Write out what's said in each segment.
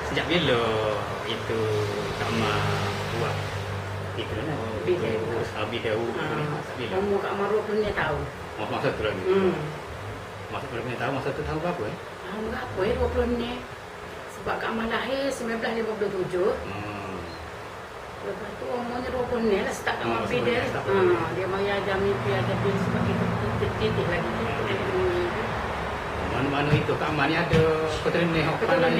Sejak bila itu Kak Ma buat itu lah? Bidau. Umur Kak Ma 20 tahun. Masa tu lagi? Masa 20 tahun, masa tu tahu apa Tahun berapa 20 ni? Sebab Kak Ma lahir 1957. Lepas tu umurnya 20 ni lah start Kak Ma bidau. Dia mari ajar mimpi, ada bil sebab kita titik lagi. Mana-mana itu Kak Ma ni ada keturunan keturunan.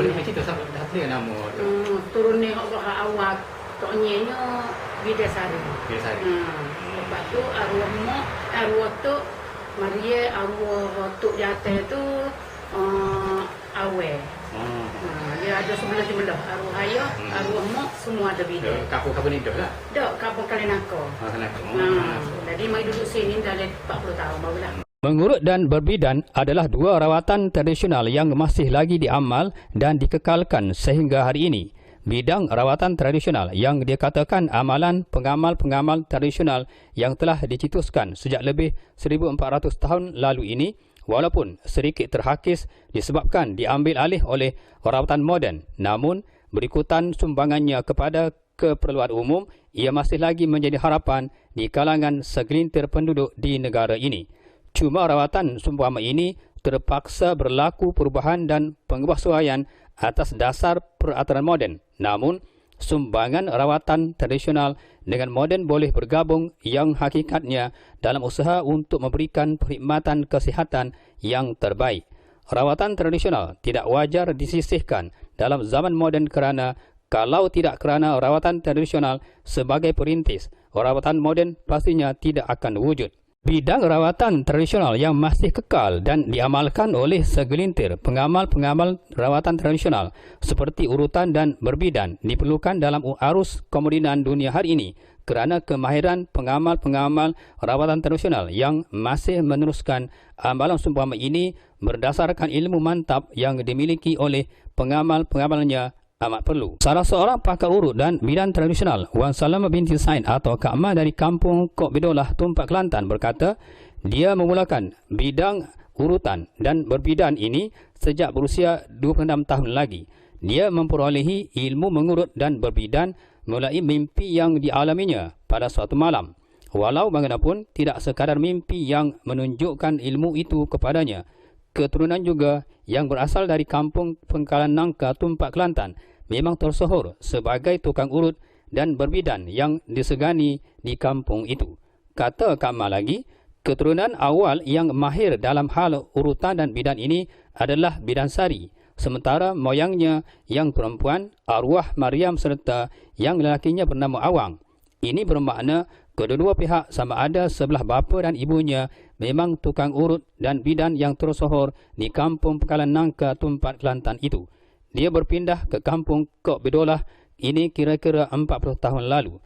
Boleh cerita siapa dah clear nama tu? Keturunan awak toknya Bidasari. Lepas tu arwah tu Maria arwah Tok Jatah tu Awe. Dia ada sebelah arwah ayah, arwah mak semua ada bida. Kampung ni dah lah. Dak kampung Kalenako. Jadi mai duduk sini dah 40 tahun barulah. Mengurut dan berbidan adalah dua rawatan tradisional yang masih lagi diamal dan dikekalkan sehingga hari ini. Bidang rawatan tradisional yang dikatakan amalan pengamal-pengamal tradisional yang telah dicetuskan sejak lebih 1400 tahun lalu ini, walaupun sedikit terhakis disebabkan diambil alih oleh rawatan moden, namun berikutan sumbangannya kepada keperluan umum, ia masih lagi menjadi harapan di kalangan segelintir penduduk di negara ini. Cuma rawatan seumpama ini terpaksa berlaku perubahan dan pengesuaian atas dasar peraturan moden. Namun, sumbangan rawatan tradisional dengan moden boleh bergabung yang hakikatnya dalam usaha untuk memberikan perkhidmatan kesihatan yang terbaik. Rawatan tradisional tidak wajar disisihkan dalam zaman moden kerana kalau tidak kerana rawatan tradisional sebagai perintis, rawatan moden pastinya tidak akan wujud. Bidang rawatan tradisional yang masih kekal dan diamalkan oleh segelintir pengamal-pengamal rawatan tradisional seperti urutan dan berbidan diperlukan dalam arus kemodenan dunia hari ini kerana kemahiran pengamal-pengamal rawatan tradisional yang masih meneruskan amalan seumpama ini berdasarkan ilmu mantap yang dimiliki oleh pengamal-pengamalnya amat perlu. Salah seorang pakar urut dan bidan tradisional, Wan Salamah binti Said atau Kak Ma dari kampung Kok Bidolah, Tumpak, Kelantan berkata, dia memulakan bidang urutan dan berbidan ini sejak berusia 26 tahun lagi. Dia memperolehi ilmu mengurut dan berbidan melalui mimpi yang dialaminya pada suatu malam. Walau bagaimanapun, tidak sekadar mimpi yang menunjukkan ilmu itu kepadanya. Keturunan juga yang berasal dari kampung Pengkalan Nangka, Tumpak, Kelantan memang tersohor sebagai tukang urut dan berbidan yang disegani di kampung itu. Kata Kak Ma lagi, keturunan awal yang mahir dalam hal urutan dan bidan ini adalah bidan sari, sementara moyangnya yang perempuan arwah Maryam serta yang lelakinya bernama Awang. Ini bermakna kedua-dua pihak sama ada sebelah bapa dan ibunya memang tukang urut dan bidan yang tersohor di kampung Pengkalan Nangka, Tumpak, Kelantan itu. Dia berpindah ke kampung Kok Bidolah ini kira-kira 40 tahun lalu.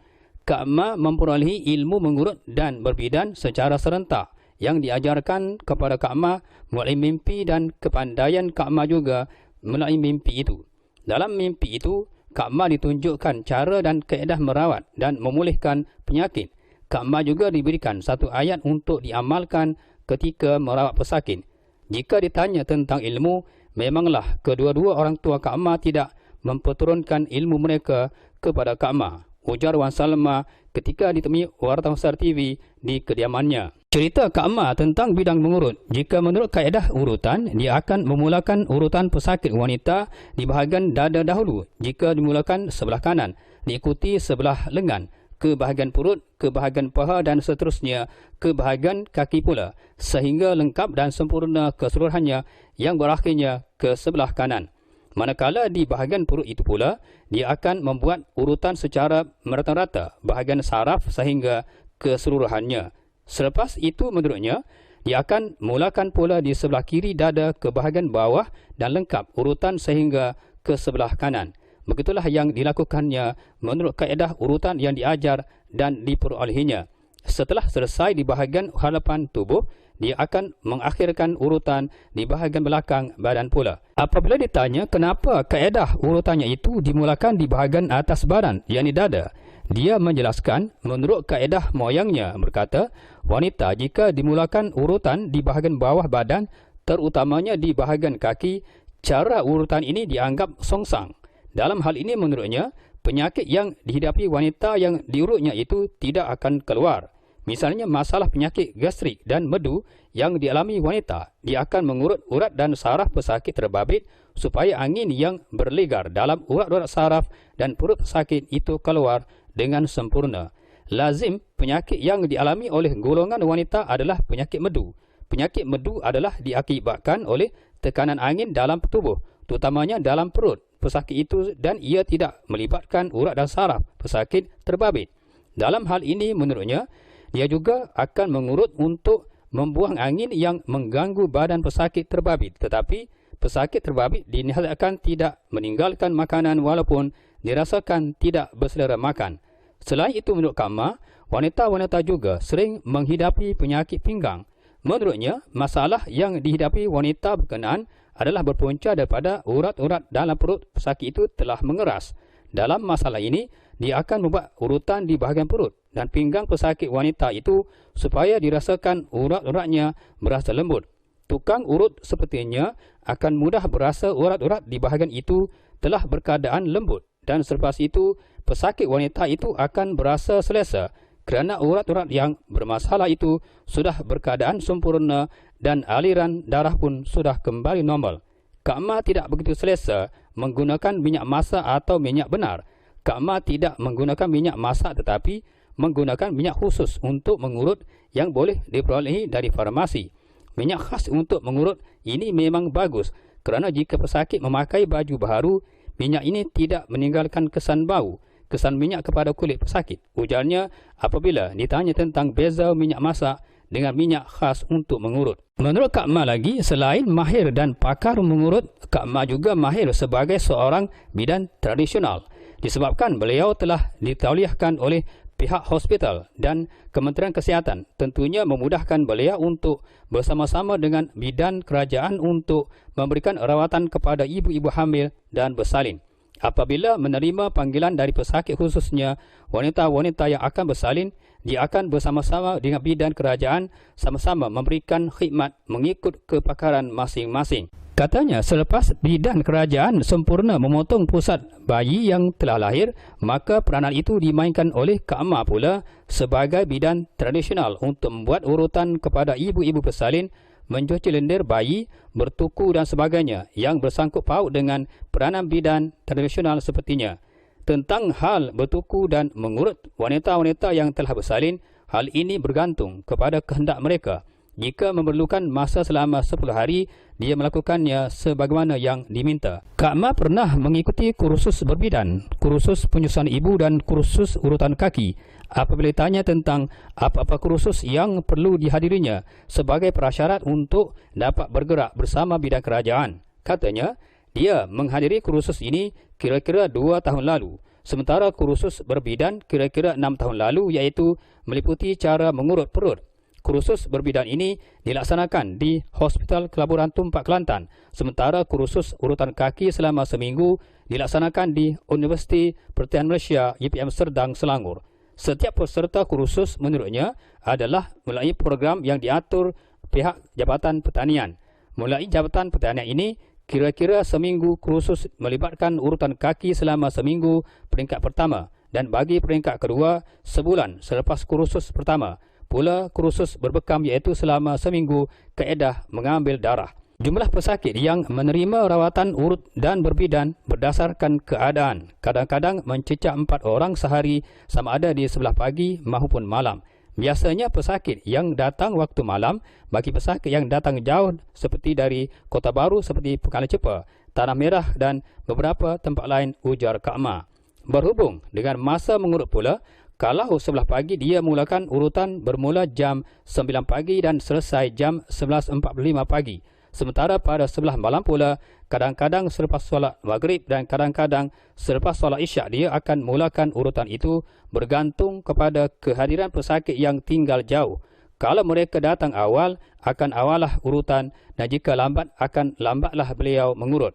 Kak Ma memperolehi ilmu mengurut dan berbidan secara serentak yang diajarkan kepada Kak Ma melalui mimpi dan kepandaian Kak Ma juga melalui mimpi itu. Dalam mimpi itu, Kak Ma ditunjukkan cara dan kaedah merawat dan memulihkan penyakit. Kak Ma juga diberikan satu ayat untuk diamalkan ketika merawat pesakit. Jika ditanya tentang ilmu, memanglah kedua-dua orang tua Kak Ma tidak memperturunkan ilmu mereka kepada Kak Ma, ujar Wan Salamah ketika ditemui wartawan Star TV di kediamannya. Cerita Kak Ma tentang bidang mengurut, jika menurut kaedah urutan, dia akan memulakan urutan pesakit wanita di bahagian dada dahulu jika dimulakan sebelah kanan, diikuti sebelah lengan, ke bahagian perut, ke bahagian paha dan seterusnya ke bahagian kaki pula, sehingga lengkap dan sempurna keseluruhannya yang berakhirnya ke sebelah kanan. Manakala di bahagian perut itu pula, dia akan membuat urutan secara merata-rata bahagian saraf sehingga keseluruhannya. Selepas itu menurutnya, Dia akan mulakan pula di sebelah kiri dada ke bahagian bawah dan lengkap urutan sehingga ke sebelah kanan. Begitulah yang dilakukannya menurut kaedah urutan yang diajar dan diperolehinya. Setelah selesai di bahagian hadapan tubuh, dia akan mengakhirkan urutan di bahagian belakang badan pula. Apabila ditanya kenapa kaedah urutannya itu dimulakan di bahagian atas badan, yakni dada, dia menjelaskan menurut kaedah moyangnya berkata, wanita jika dimulakan urutan di bahagian bawah badan, terutamanya di bahagian kaki, cara urutan ini dianggap songsang. Dalam hal ini menurutnya, penyakit yang dihidapi wanita yang diurutnya itu tidak akan keluar. Misalnya masalah penyakit gastrik dan medu yang dialami wanita, dia akan mengurut urat dan saraf pesakit terbabit supaya angin yang berlegar dalam urat-urat saraf dan perut pesakit itu keluar dengan sempurna. Lazim penyakit yang dialami oleh golongan wanita adalah penyakit medu. Penyakit medu adalah diakibatkan oleh tekanan angin dalam tubuh, terutamanya dalam perut pesakit itu, dan ia tidak melibatkan urat dan saraf pesakit terbabit. Dalam hal ini menurutnya, dia juga akan mengurut untuk membuang angin yang mengganggu badan pesakit terbabit. Tetapi pesakit terbabit dinasihatkan tidak meninggalkan makanan walaupun dirasakan tidak berselera makan. Selain itu menurut Kama, wanita-wanita juga sering menghidapi penyakit pinggang. Menurutnya, masalah yang dihidapi wanita berkenaan adalah berpunca daripada urat-urat dalam perut pesakit itu telah mengeras. Dalam masalah ini, dia akan membuat urutan di bahagian perut dan pinggang pesakit wanita itu supaya dirasakan urat-uratnya berasa lembut. Tukang urut sepertinya akan mudah berasa urat-urat di bahagian itu telah berkeadaan lembut, dan selepas itu pesakit wanita itu akan berasa selesa kerana urat-urat yang bermasalah itu sudah berkeadaan sempurna dan aliran darah pun sudah kembali normal. Kak Ma tidak begitu selesa menggunakan minyak masak atau minyak benar. Kak Ma tidak menggunakan minyak masak tetapi menggunakan minyak khusus untuk mengurut yang boleh diperolehi dari farmasi. Minyak khas untuk mengurut ini memang bagus kerana jika pesakit memakai baju baharu, minyak ini tidak meninggalkan kesan bau, kesan minyak kepada kulit pesakit. Ujarnya apabila ditanya tentang beza minyak masak dengan minyak khas untuk mengurut. Menurut Kak Ma lagi, selain mahir dan pakar mengurut, Kak Ma juga mahir sebagai seorang bidan tradisional. Disebabkan beliau telah ditauliahkan oleh pihak hospital dan Kementerian Kesihatan, tentunya memudahkan beliau untuk bersama-sama dengan bidan kerajaan untuk memberikan rawatan kepada ibu-ibu hamil dan bersalin. Apabila menerima panggilan dari pesakit khususnya wanita-wanita yang akan bersalin, dia akan bersama-sama dengan bidan kerajaan sama-sama memberikan khidmat mengikut kepakaran masing-masing. Katanya selepas bidan kerajaan sempurna memotong pusat bayi yang telah lahir, maka peranan itu dimainkan oleh Kak Ma pula sebagai bidan tradisional untuk membuat urutan kepada ibu-ibu bersalin, mencuci lendir bayi, bertuku dan sebagainya yang bersangkut paut dengan peranan bidan tradisional sepertinya. Tentang hal bertuku dan mengurut wanita-wanita yang telah bersalin, hal ini bergantung kepada kehendak mereka. Jika memerlukan masa selama 10 hari, dia melakukannya sebagaimana yang diminta. Kak Ma pernah mengikuti kursus berbidan, kursus penyusuan ibu dan kursus urutan kaki. Apabila ditanya tentang apa-apa kursus yang perlu dihadirinya sebagai prasyarat untuk dapat bergerak bersama bidan kerajaan, katanya dia menghadiri kursus ini kira-kira 2 tahun lalu. Sementara kursus berbidan kira-kira 6 tahun lalu, iaitu meliputi cara mengurut perut. Kursus berbidan ini dilaksanakan di Hospital Kelaburan Tumpak Kelantan, sementara kursus urutan kaki selama seminggu dilaksanakan di Universiti Pertanian Malaysia UPM Serdang, Selangor. Setiap peserta kursus menurutnya adalah melalui program yang diatur pihak Jabatan Pertanian. Melalui Jabatan Pertanian ini, kira-kira seminggu kursus melibatkan urutan kaki selama seminggu peringkat pertama, dan bagi peringkat kedua sebulan selepas kursus pertama. Pula kursus berbekam iaitu selama seminggu kaedah mengambil darah. Jumlah pesakit yang menerima rawatan urut dan berbidan berdasarkan keadaan kadang-kadang mencecah 4 orang sehari sama ada di sebelah pagi maupun malam. Biasanya pesakit yang datang waktu malam, bagi pesakit yang datang jauh seperti dari Kota Baru seperti Pekan Cepa, Tanah Merah dan beberapa tempat lain, ujar Kak Ma. Berhubung dengan masa mengurut pula, Kalau sebelah pagi dia mulakan urutan bermula jam 9 pagi dan selesai jam 11.45 pagi. Sementara pada sebelah malam pula, kadang-kadang selepas solat maghrib dan kadang-kadang selepas solat isyak, dia akan mulakan urutan itu bergantung kepada kehadiran pesakit yang tinggal jauh. Kalau mereka datang awal, akan awallah urutan, dan jika lambat, akan lambatlah beliau mengurut.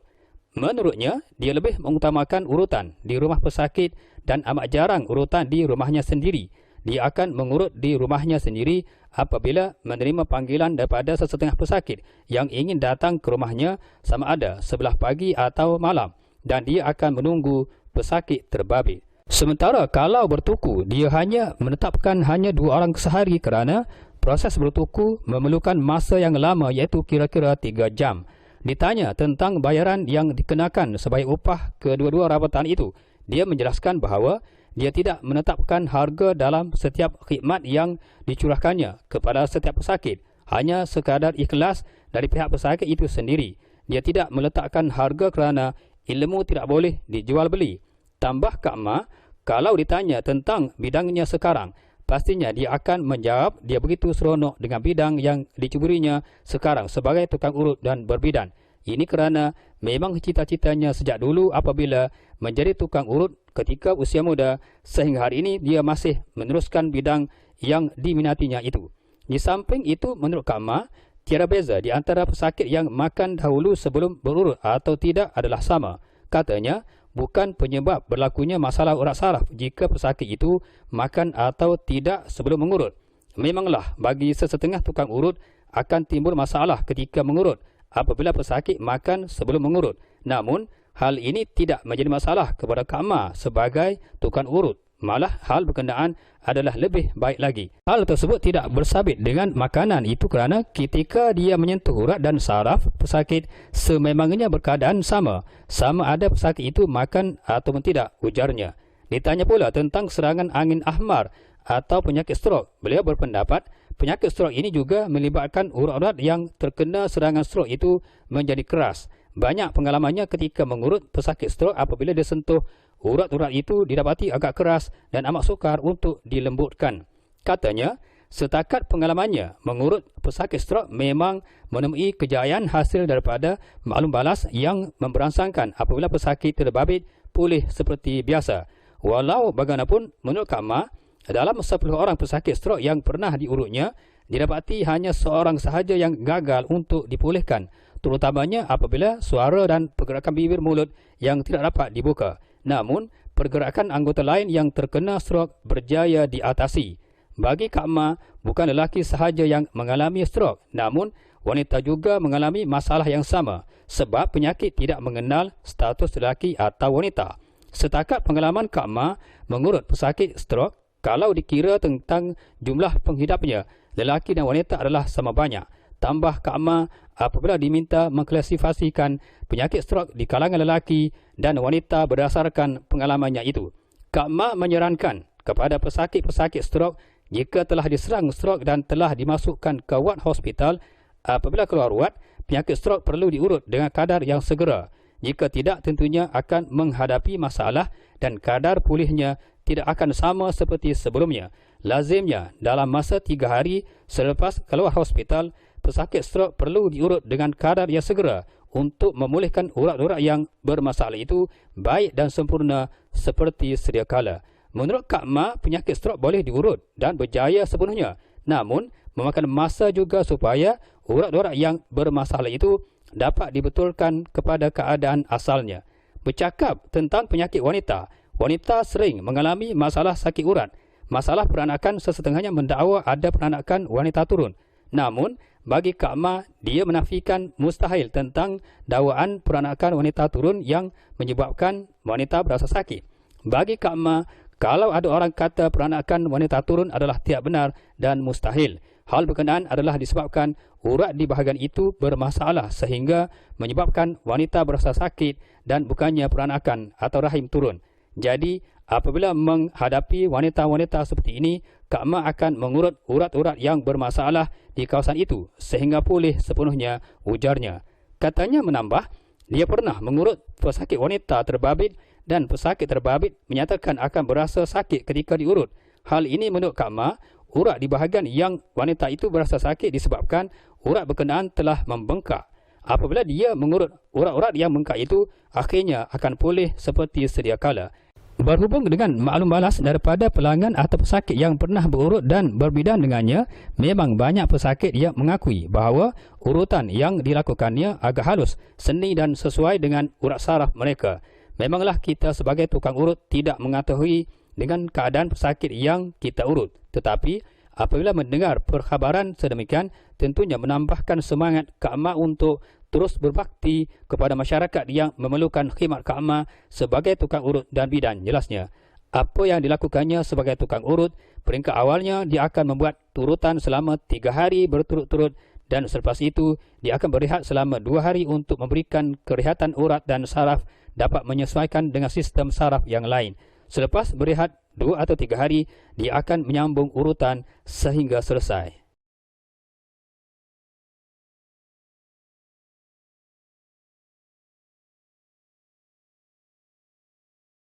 Menurutnya, dia lebih mengutamakan urutan di rumah pesakit dan amat jarang urutan di rumahnya sendiri. Dia akan mengurut di rumahnya sendiri apabila menerima panggilan daripada sesetengah pesakit yang ingin datang ke rumahnya sama ada sebelah pagi atau malam, dan dia akan menunggu pesakit terbabit. Sementara kalau bertuku, dia hanya menetapkan hanya 2 orang sehari kerana proses bertuku memerlukan masa yang lama, iaitu kira-kira 3 jam. Ditanya tentang bayaran yang dikenakan sebagai upah kedua-dua rawatan itu, dia menjelaskan bahawa dia tidak menetapkan harga dalam setiap khidmat yang dicurahkannya kepada setiap pesakit, hanya sekadar ikhlas dari pihak pesakit itu sendiri. Dia tidak meletakkan harga kerana ilmu tidak boleh dijual beli. Tambah Kak Ma, kalau ditanya tentang bidangnya sekarang, pastinya dia akan menjawab dia begitu seronok dengan bidang yang dicuburinya sekarang sebagai tukang urut dan berbidan. Ini kerana memang cita-citanya sejak dulu apabila menjadi tukang urut ketika usia muda, sehingga hari ini dia masih meneruskan bidang yang diminatinya itu. Di samping itu, menurut Kak Ma, tiada beza di antara pesakit yang makan dahulu sebelum berurut atau tidak adalah sama. Katanya, bukan penyebab berlakunya masalah urat saraf jika pesakit itu makan atau tidak sebelum mengurut. Memanglah bagi sesetengah tukang urut akan timbul masalah ketika mengurut apabila pesakit makan sebelum mengurut. Namun, hal ini tidak menjadi masalah kepada Kak Ma sebagai tukang urut. Malah hal berkenaan adalah lebih baik lagi. Hal tersebut tidak bersabit dengan makanan itu kerana ketika dia menyentuh urat dan saraf pesakit, sememangnya berkeadaan sama. Sama ada pesakit itu makan atau tidak, ujarnya. Ditanya pula tentang serangan angin ahmar atau penyakit strok. Beliau berpendapat penyakit strok ini juga melibatkan urat-urat yang terkena serangan strok itu menjadi keras. Banyak pengalamannya ketika mengurut pesakit strok, apabila dia sentuh urat-urat itu didapati agak keras dan amat sukar untuk dilembutkan. Katanya, setakat pengalamannya mengurut pesakit strok memang menemui kejayaan hasil daripada maklum balas yang memberangsangkan apabila pesakit terbabit pulih seperti biasa. Walau bagaimanapun, menurut Kak Ma, dalam 10 orang pesakit strok yang pernah diurutnya, didapati hanya seorang sahaja yang gagal untuk dipulihkan, terutamanya apabila suara dan pergerakan bibir mulut yang tidak dapat dibuka. Namun, pergerakan anggota lain yang terkena strok berjaya diatasi. Bagi Kak Ma, bukan lelaki sahaja yang mengalami strok, namun wanita juga mengalami masalah yang sama, sebab penyakit tidak mengenal status lelaki atau wanita. Setakat pengalaman Kak Ma mengurut pesakit strok, kalau dikira tentang jumlah penghidapnya, lelaki dan wanita adalah sama banyak. Tambah Kak Ma, apabila diminta mengklasifikasikan penyakit strok di kalangan lelaki dan wanita berdasarkan pengalamannya itu, Kak Ma menyarankan kepada pesakit-pesakit strok, jika telah diserang strok dan telah dimasukkan ke wad hospital, apabila keluar wad, penyakit strok perlu diurut dengan kadar yang segera. Jika tidak, tentunya akan menghadapi masalah dan kadar pulihnya tidak akan sama seperti sebelumnya. Lazimnya, dalam masa 3 hari selepas keluar hospital, pesakit strok perlu diurut dengan kadar yang segera untuk memulihkan urat-urat yang bermasalah itu baik dan sempurna seperti sedia kala. Menurut Kak Ma, penyakit strok boleh diurut dan berjaya sepenuhnya. Namun, memakan masa juga supaya urat-urat yang bermasalah itu dapat dibetulkan kepada keadaan asalnya. Bercakap tentang penyakit wanita, wanita sering mengalami masalah sakit urat. Masalah peranakan sesetengahnya mendakwa ada peranakan wanita turun. Namun, bagi Kak Ma, dia menafikan mustahil tentang dakwaan peranakan wanita turun yang menyebabkan wanita berasa sakit. Bagi Kak Ma, kalau ada orang kata peranakan wanita turun adalah tidak benar dan mustahil, hal berkenaan adalah disebabkan urat di bahagian itu bermasalah sehingga menyebabkan wanita berasa sakit dan bukannya peranakan atau rahim turun. Jadi, apabila menghadapi wanita-wanita seperti ini, Kak Ma akan mengurut urat-urat yang bermasalah di kawasan itu sehingga pulih sepenuhnya, ujarnya. Katanya menambah, dia pernah mengurut pesakit wanita terbabit dan pesakit terbabit menyatakan akan berasa sakit ketika diurut. Hal ini menurut Kak Ma, urat di bahagian yang wanita itu berasa sakit disebabkan urat berkenaan telah membengkak. Apabila dia mengurut urat-urat yang bengkak itu, akhirnya akan pulih seperti sedia kala. Berhubung dengan maklum balas daripada pelanggan atau pesakit yang pernah berurut dan berbidan dengannya, memang banyak pesakit yang mengakui bahawa urutan yang dilakukannya agak halus, seni dan sesuai dengan urat saraf mereka. Memanglah kita sebagai tukang urut tidak mengetahui dengan keadaan pesakit yang kita urut. Tetapi apabila mendengar perkhabaran sedemikian, tentunya menambahkan semangat Kak Ma untuk terus berbakti kepada masyarakat yang memerlukan khidmat Kak Ma sebagai tukang urut dan bidan. Jelasnya, apa yang dilakukannya sebagai tukang urut, peringkat awalnya dia akan membuat urutan selama 3 hari berturut-turut dan selepas itu dia akan berehat selama 2 hari untuk memberikan kerehatan urat dan saraf dapat menyesuaikan dengan sistem saraf yang lain. Selepas berehat 2 atau 3 hari, dia akan menyambung urutan sehingga selesai.